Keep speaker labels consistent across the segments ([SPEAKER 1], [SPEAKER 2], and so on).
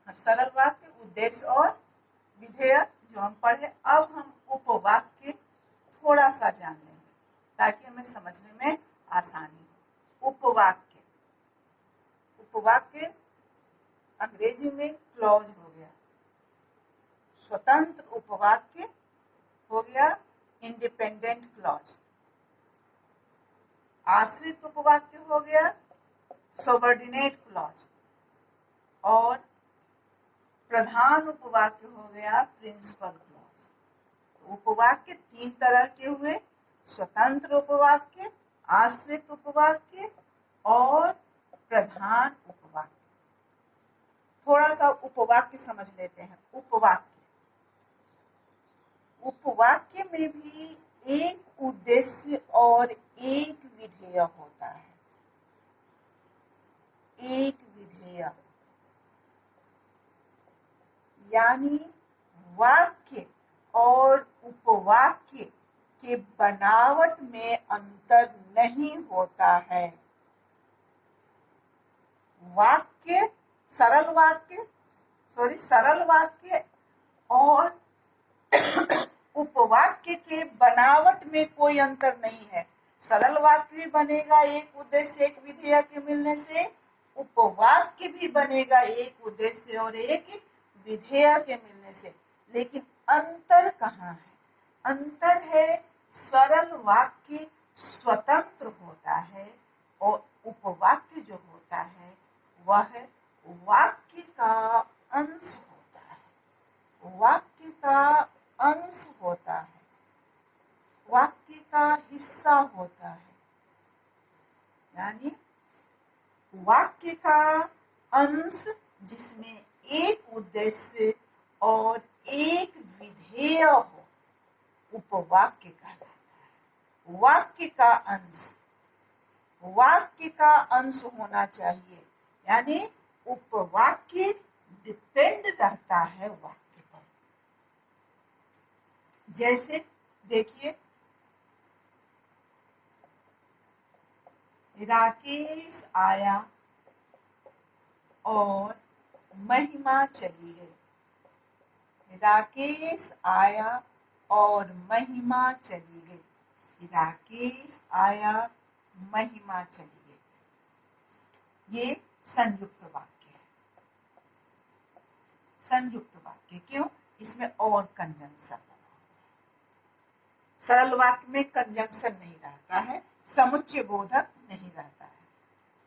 [SPEAKER 1] सरल वाक्य, उद्देश्य और विधेय जो हम पढ़े। अब हम उपवाक्य थोड़ा सा जान लेंगे ताकि हमें समझने में आसानी हो। उपवाक्य, उपवाक्य अंग्रेजी में क्लॉज हो गया, स्वतंत्र उपवाक्य हो गया इंडिपेंडेंट क्लॉज, आश्रित उपवाक्य हो गया सबऑर्डिनेट क्लॉज, और प्रधान उपवाक्य हो गया प्रिंसिपल क्लॉज। उपवाक्य तीन तरह के हुए, स्वतंत्र उपवाक्य, आश्रित उपवाक्य और प्रधान उपवाक्य। थोड़ा सा उपवाक्य समझ लेते हैं। उपवाक्य, उपवाक्य में भी एक उद्देश्य और एक विधेय होता है। एक विधेय यानी वाक्य और उपवाक्य के बनावट में अंतर नहीं होता है। वाक्य, सरल वाक्य, सरल वाक्य और उपवाक्य के बनावट में कोई अंतर नहीं है। सरल वाक्य भी बनेगा एक उद्देश्य एक विधेय के मिलने से, उपवाक्य भी बनेगा एक उद्देश्य और एक विधेय के मिलने से। लेकिन अंतर कहाँ है? अंतर है सरल वाक्य स्वतंत्र होता है और उपवाक्य जो होता है वह वाक्य का अंश होता है। वाक्य का अंश होता है, वाक्य का हिस्सा होता है। यानी वाक्य का अंश जिसमें एक उद्देश्य और एक विधेय हो, उपवाक्य कहलाता है। वाक्य का अंश, वाक्य का अंश होना चाहिए, यानी उपवाक्य डिपेंड रहता है वाक्य पर। जैसे देखिए, राकेश आया और महिमा चली गई। राकेश आया और महिमा चली गई। राकेश आया, महिमा चली गई। ये संयुक्त वाक्य है। संयुक्त वाक्य क्यों? इसमें और कंजंक्शन लगा हुआ है। सरल वाक्य में कंजंक्शन नहीं रहता है, समुच्चय बोधक नहीं रहता है।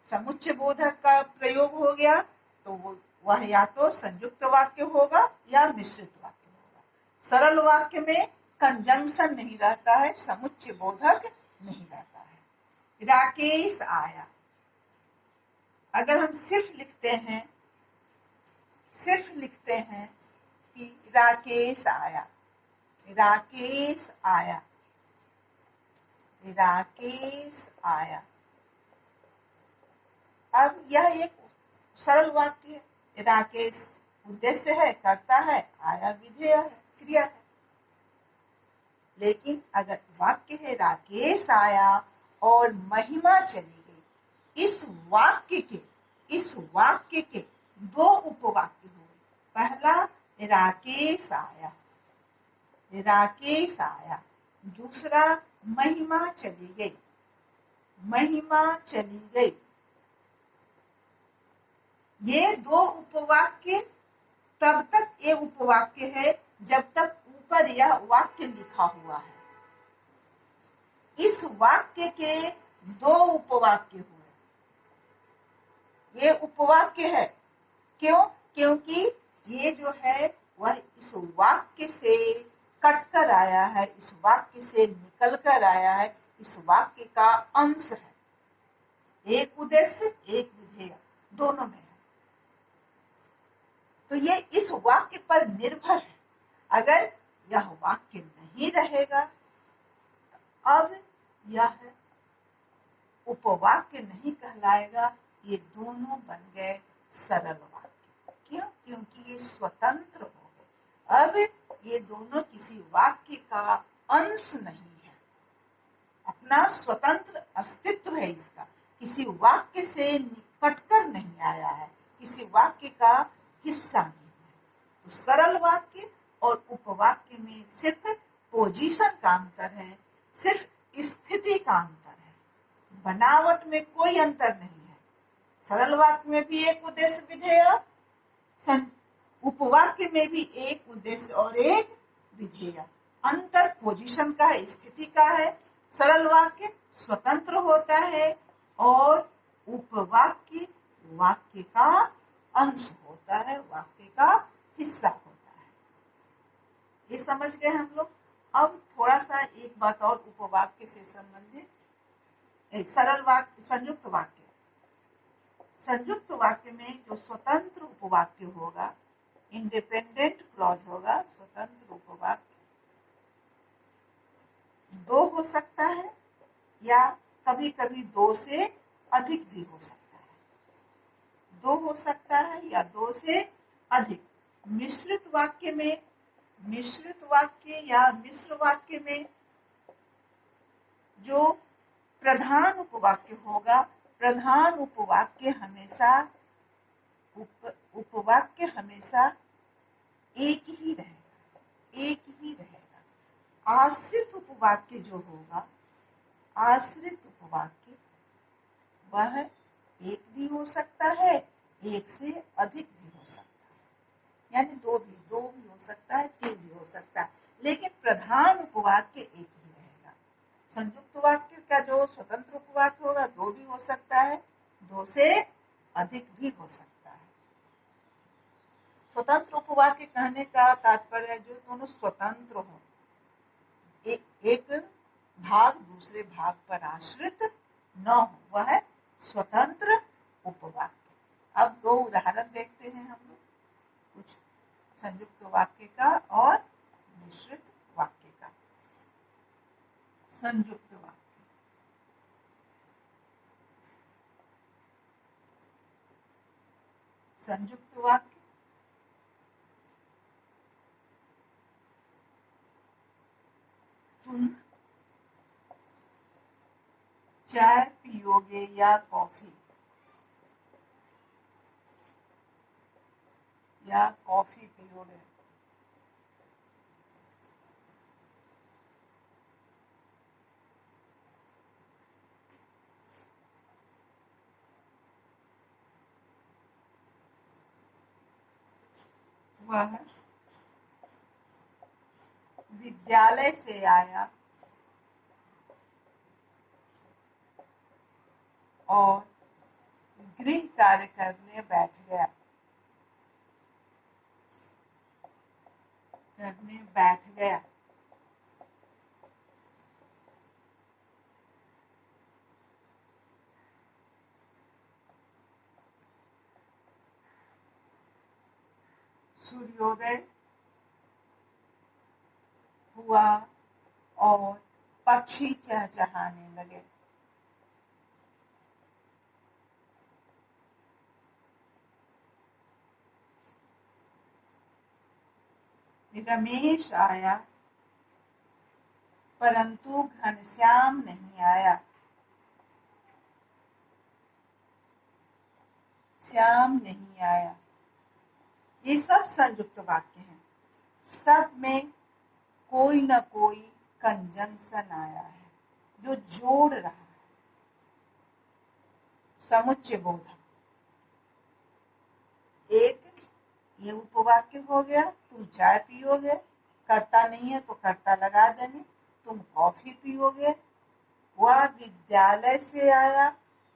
[SPEAKER 1] समुच्चय बोधक का प्रयोग हो गया तो वह या तो संयुक्त वाक्य होगा या मिश्रित वाक्य होगा। सरल वाक्य में कंजंक्शन नहीं रहता है, समुच्चय बोधक नहीं रहता है। राकेश आया, अगर हम सिर्फ लिखते हैं कि राकेश आया, राकेश आया, राकेश आया, अब यह एक सरल वाक्य है। राकेश उद्देश्य है, करता है, आया विधेय है, क्रिया है। लेकिन अगर वाक्य है राकेश आया और महिमा चली गई, इस वाक्य के दो उपवाक्य हुए। पहला राकेश आया, राकेश आया, दूसरा महिमा चली गई, महिमा चली गई। ये दो उपवाक्य तब तक ये उपवाक्य है जब तक ऊपर यह वाक्य लिखा हुआ है। इस वाक्य के दो उपवाक्य हुए। ये उपवाक्य है क्यों? क्योंकि ये जो है वह इस वाक्य से कटकर आया है, इस वाक्य से निकल कर आया है, इस वाक्य का अंश है। एक उद्देश्य एक विधेय दोनों में है। तो ये इस वाक्य पर निर्भर है। अगर यह वाक्य नहीं रहेगा तो अब यह उपवाक्य नहीं कहलाएगा, ये दोनों बन गए सरल वाक्य। क्यों? क्योंकि ये स्वतंत्र हो गए। अब ये दोनों किसी वाक्य का अंश नहीं है, अपना स्वतंत्र अस्तित्व है इसका, किसी वाक्य से निकट कर नहीं आया है, किसी वाक्य का हिस्सा नहीं है। तो सरल वाक्य और उपवाक्य में सिर्फ पोजीशन का अंतर है, सिर्फ स्थिति का अंतर है, बनावट में कोई अंतर नहीं है। सरल वाक्य में भी एक उद्देश्य विधेय, उपवाक्य में भी एक उद्देश्य और एक विधेय। अंतर पोजीशन का, स्थिति का है। सरल वाक्य स्वतंत्र होता है और उपवाक्य वाक्य का अंश होता है, वाक्य का हिस्सा होता है। ये समझ गए हम लोग। अब थोड़ा सा एक बात और उपवाक्य से संबंधित। सरल वाक्य, संयुक्त वाक्य। संयुक्त वाक्य में जो स्वतंत्र उपवाक्य होगा, इंडिपेंडेंट क्लॉज होगा, स्वतंत्र उपवाक्य दो हो सकता है या कभी कभी दो से अधिक भी हो सकता है। दो हो सकता है या दो से अधिक। मिश्रित वाक्य में, मिश्रित वाक्य या मिश्र वाक्य में जो प्रधान उपवाक्य होगा, प्रधान उपवाक्य हमेशा उपवाक्य हमेशा एक ही रहेगा, एक ही रहेगा। आश्रित उपवाक्य जो होगा, आश्रित उपवाक्य वह एक भी हो सकता है, एक से अधिक भी हो सकता है, यानी दो भी हो सकता है, तीन भी हो सकता है, लेकिन प्रधान उपवाक्य एक ही रहेगा। संयुक्त वाक्य का जो स्वतंत्र उपवाक्य होगा, दो भी हो सकता है, दो से अधिक भी हो सकता है। स्वतंत्र उपवाक्य कहने का तात्पर्य जो दोनों स्वतंत्र हो, एक भाग दूसरे भाग पर आश्रित न हो, वह है स्वतंत्र उपवाक्य। अब दो उदाहरण देखते हैं हम लोग, कुछ संयुक्त वाक्य का और मिश्रित वाक्य का। संयुक्त वाक्य, संयुक्त वाक्य तुम चाय पियोगे या कॉफी, या कॉफी पियोगे। वह विद्यालय से आया और गृह कार्य करने बैठ गया, करने बैठ गया। सूर्योदय हुआ और पक्षी चहचहाने लगे। रमेश आया परंतु घनश्याम नहीं आया, श्याम नहीं आया। ये सब संयुक्त वाक्य हैं। सब में कोई न कोई कंजंक्शन आया है जो जोड़ रहा है। समुच्चय बोधक, एक ये उपवाक्य हो गया, तुम चाय पियोगे, कर्ता नहीं है तो कर्ता लगा देंगे, तुम कॉफी पियोगे। वह विद्यालय से आया,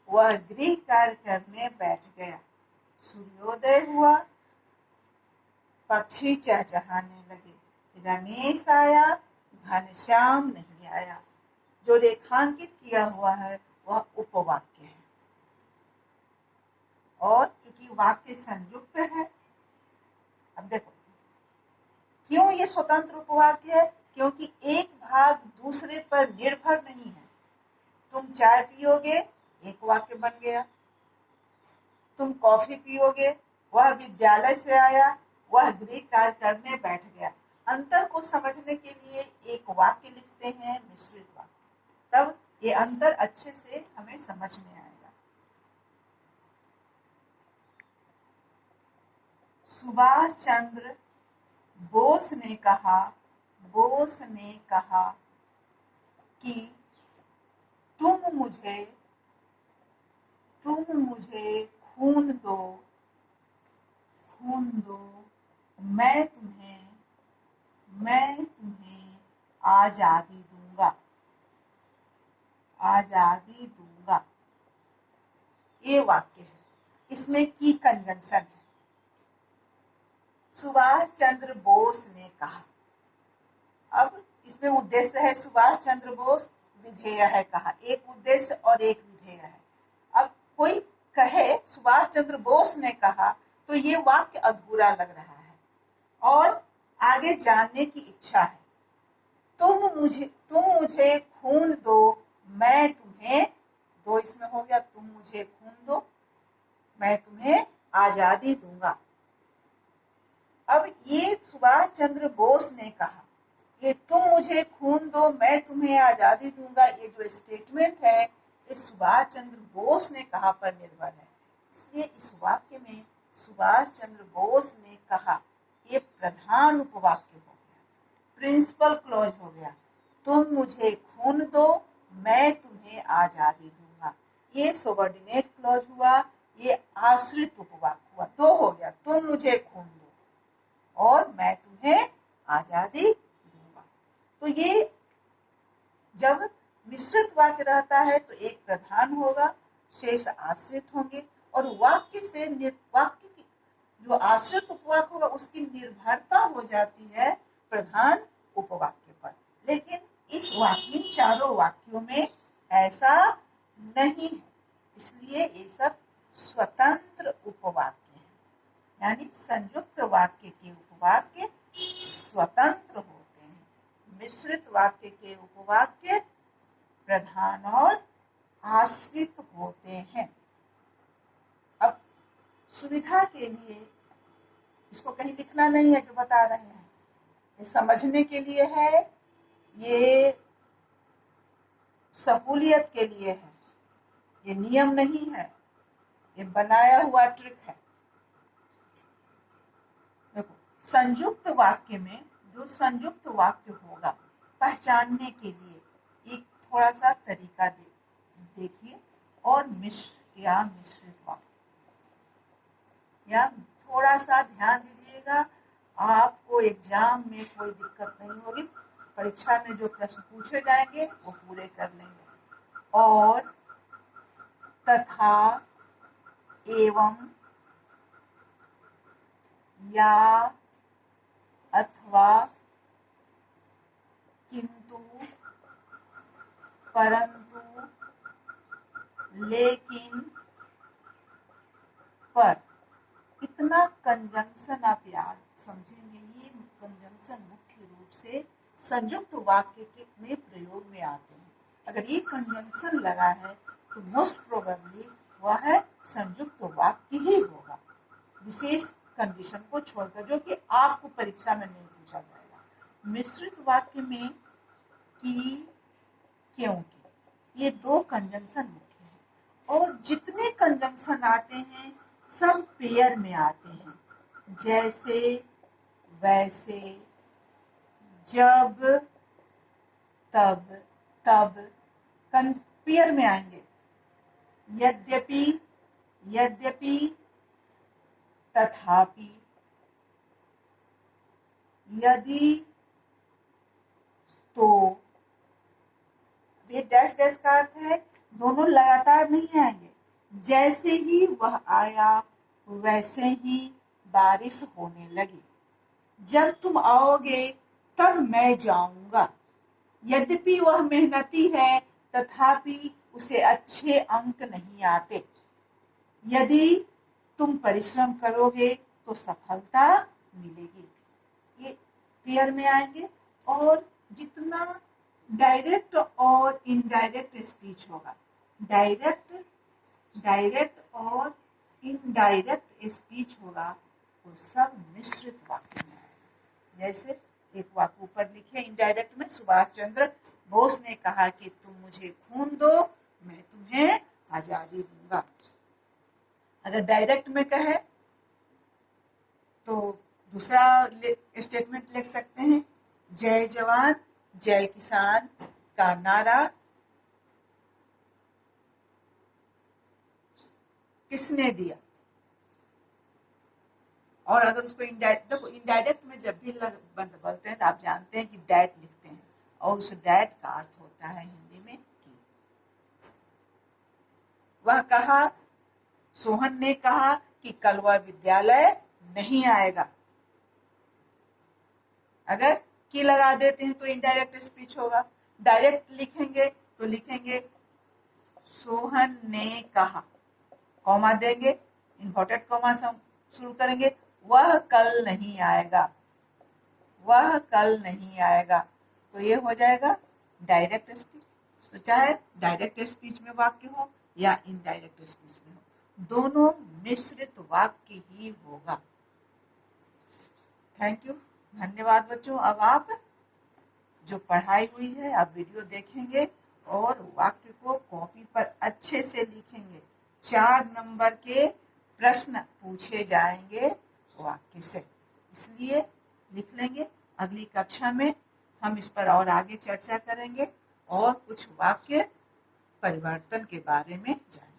[SPEAKER 1] वह गृह कार्य करने बैठ गया। सूर्योदय हुआ, पक्षी चहचहाने लगे। रमेश आया, घनश्याम नहीं आया। जो रेखांकित किया हुआ है वह उपवाक्य है। और चूंकि वाक्य संयुक्त है, अब देखो क्यों ये स्वतंत्र उपवाक्य है, क्योंकि एक भाग दूसरे पर निर्भर नहीं है। तुम चाय पियोगे, एक वाक्य बन गया। तुम कॉफी पियोगे, वह विद्यालय से आया, वह गृह कार्य करने बैठ गया। अंतर को समझने के लिए एक वाक्य लिखते हैं, मिश्रित वाक्य, तब ये अंतर अच्छे से हमें समझ में आएगा। सुभाष चंद्र बोस ने कहा कि तुम मुझे खून दो, मैं तुम्हें आजादी दूंगा। ये वाक्य है, इसमें की कंजंक्शन है। सुभाष चंद्र बोस ने कहा, अब इसमें उद्देश्य है सुभाष चंद्र बोस, विधेय है कहा, एक उद्देश्य और एक विधेय है। अब कोई कहे सुभाष चंद्र बोस ने कहा तो ये वाक्य अधूरा लग रहा है और आगे जानने की इच्छा है। तुम मुझे खून दो, मैं तुम्हें, दो इसमें हो गया, तुम मुझे खून दो, मैं तुम्हें आजादी दूंगा। अब ये सुभाष चंद्र बोस ने कहा, ये तुम मुझे खून दो मैं तुम्हें आजादी दूंगा, ये जो स्टेटमेंट है ये सुभाष चंद्र बोस ने कहा पर निर्भर है। इसलिए इस वाक्य में सुभाष चंद्र बोस ने कहा ये प्रधान उपवाक्य हो गया, प्रिंसिपल क्लॉज हो गया। तुम मुझे खून दो मैं तुम्हें आजादी दूंगा, ये सबऑर्डिनेट क्लॉज हुआ, ये आश्रित उपवाक्य हुआ। दो हो गया, तुम मुझे खून दो और मैं तुम्हें आजादी दूंगा। तो ये जब मिश्रित वाक्य रहता है तो एक प्रधान होगा, शेष आश्रित होंगे, और वाक्य की जो आश्रित उपवाक्य होगा उसकी निर्भरता हो जाती है प्रधान उपवाक्य पर। लेकिन इन चारों वाक्यों में ऐसा नहीं है, इसलिए ये सब स्वतंत्र उपवाक्य हैं, यानी संयुक्त वाक्य के उपवाक्य स्वतंत्र होते हैं, मिश्रित वाक्य के उपवाक्य प्रधान और आश्रित होते हैं। अब सुविधा के लिए इसको कहीं लिखना नहीं है जो बता रहे हैं, ये समझने के लिए है, ये सहूलियत के लिए है, ये नियम नहीं है, ये बनाया हुआ ट्रिक है। देखो संयुक्त वाक्य में जो संयुक्त वाक्य होगा पहचानने के लिए एक थोड़ा सा तरीका देखिए, और मिश्रित वाक्य या थोड़ा सा ध्यान दीजिएगा, आपको एग्जाम में कोई दिक्कत नहीं होगी, परीक्षा में जो प्रश्न पूछे जाएंगे वो पूरे कर लेंगे। और तथा, एवं, या, अथवा, किंतु, परंतु, लेकिन, पर, इतना कंजंक्शन आप याद समझेंगे। ये कंजंक्शन मुख्य रूप से संयुक्त वाक्य के में प्रयोग में आते हैं। अगर ये कंजंक्शन लगा है तो मोस्ट प्रोबेबली वह है संयुक्त वाक्य ही होगा, विशेष कंडीशन को छोड़कर, जो कि आपको परीक्षा में नहीं पूछा जाएगा। मिश्रित वाक्य में की, क्योंकि ये दो कंजंक्शन मुख्य हैं, और जितने कंजंक्शन आते हैं सब पेयर में आते हैं, जैसे, वैसे, जब, तब, पेयर में आएंगे। यद्यपि, तथापि, यदि, तो। ये डैश डैश का अर्थ है दोनों लगातार नहीं आएंगे, जैसे ही वह आया वैसे ही बारिश होने लगी, जब तुम आओगे तब मैं जाऊंगा। यद्यपि वह मेहनती है तथापि उसे अच्छे अंक नहीं आते, यदि तुम परिश्रम करोगे तो सफलता मिलेगी। ये पेयर में आएंगे। और जितना डायरेक्ट और इनडायरेक्ट स्पीच होगा, डायरेक्ट और इनडायरेक्ट स्पीच होगा, तो सब मिश्रित वाक्य में आएगा। जैसे एक वाक्य ऊपर लिखे इनडायरेक्ट में, सुभाष चंद्र बोस ने कहा कि तुम मुझे खून दो मैं तुम्हें आजादी दूंगा। अगर डायरेक्ट में कहे तो दूसरा स्टेटमेंट लिख सकते हैं, जय जवान जय किसान का नारा किसने दिया। और अगर उसको इनडायरेक्ट, देखो इनडायरेक्ट में जब भी बोलते हैं तो आप जानते हैं कि डैट लिखते हैं, और उस डैट का अर्थ होता है हिंदी में कि। वह कहा, सोहन ने कहा कि कल वह विद्यालय नहीं आएगा। अगर की लगा देते हैं तो इनडायरेक्ट स्पीच होगा। डायरेक्ट लिखेंगे तो लिखेंगे सोहन ने कहा, कॉमा देंगे, इन्वर्टेड कॉमा से हम शुरू करेंगे, वह कल नहीं आएगा, वह कल नहीं आएगा। तो ये हो जाएगा डायरेक्ट स्पीच। तो चाहे डायरेक्ट स्पीच में वाक्य हो या इनडायरेक्ट स्पीच में हो, दोनों मिश्रित वाक्य ही होगा। थैंक यू, धन्यवाद बच्चों। अब आप जो पढ़ाई हुई है आप वीडियो देखेंगे और वाक्य को कॉपी पर अच्छे से लिखेंगे। 4 नंबर के प्रश्न पूछे जाएंगे वाक्य से, इसलिए लिख लेंगे। अगली कक्षा में हम इस पर और आगे चर्चा करेंगे और कुछ वाक्य परिवर्तन के बारे में जानेंगे।